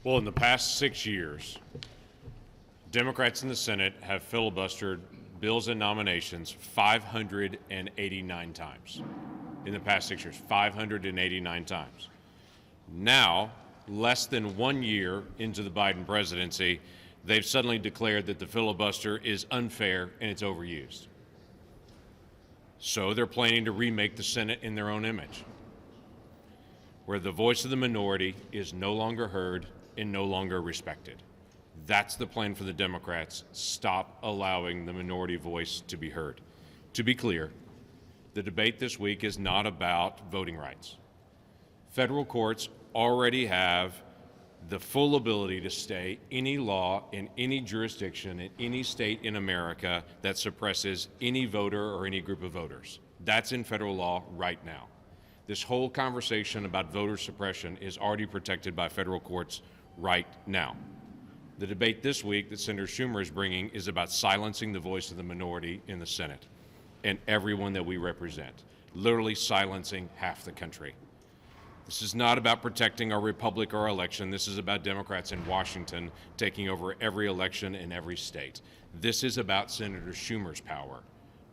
Well, in the past 6 years, Democrats in the Senate have filibustered bills and nominations 589 times. In the past 6 years, 589 times. Now, less than 1 year into the Biden presidency, they've suddenly declared that the filibuster is unfair and it's overused. So they're planning to remake the Senate in their own image, where the voice of the minority is no longer heard and no longer respected. That's the plan for the Democrats. Stop allowing the minority voice to be heard. To be clear, the debate this week is not about voting rights. Federal courts already have the full ability to stay any law in any jurisdiction in any state in America that suppresses any voter or any group of voters. That's in federal law right now. This whole conversation about voter suppression is already protected by federal courts right now. The debate this week that Senator Schumer is bringing is about silencing the voice of the minority in the Senate and everyone that we represent, literally silencing half the country. This is not about protecting our republic or our election. This is about Democrats in Washington taking over every election in every state. This is about Senator Schumer's power.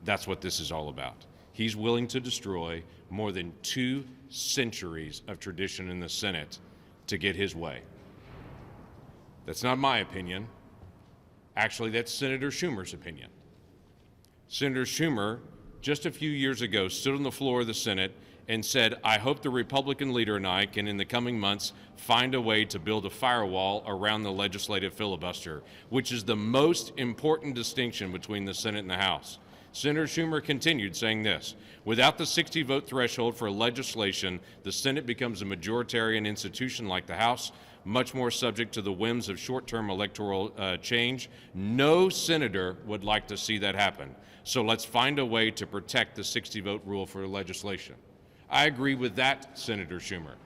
That's what this is all about. He's willing to destroy more than 2 centuries of tradition in the Senate to get his way. That's not my opinion. Actually, that's Senator Schumer's opinion. Senator Schumer, just a few years ago, stood on the floor of the Senate and said, I hope the Republican leader and I can, in the coming months, find a way to build a firewall around the legislative filibuster, which is the most important distinction between the Senate and the House. Senator Schumer continued saying this, without the 60-vote threshold for legislation, the Senate becomes a majoritarian institution like the House, much more subject to the whims of short-term electoral change. No senator would like to see that happen. So let's find a way to protect the 60-vote rule for legislation. I agree with that, Senator Schumer.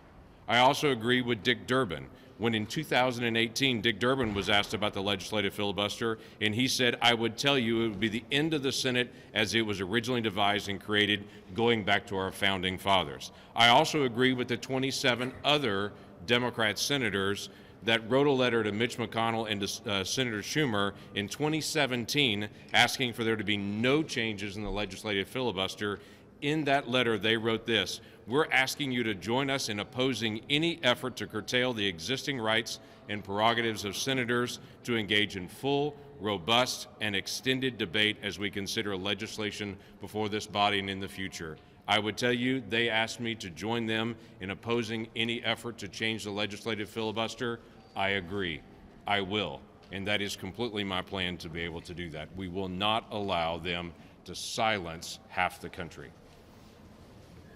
I also agree with Dick Durbin. When in 2018, Dick Durbin was asked about the legislative filibuster, and he said, I would tell you it would be the end of the Senate as it was originally devised and created, going back to our founding fathers. I also agree with the 27 other Democrat senators that wrote a letter to Mitch McConnell and to Senator Schumer in 2017 asking for there to be no changes in the legislative filibuster. In that letter, they wrote this, we're asking you to join us in opposing any effort to curtail the existing rights and prerogatives of senators to engage in full, robust, and extended debate as we consider legislation before this body and in the future. I would tell you they asked me to join them in opposing any effort to change the legislative filibuster. I agree. I will. And that is completely my plan to be able to do that. We will not allow them to silence half the country.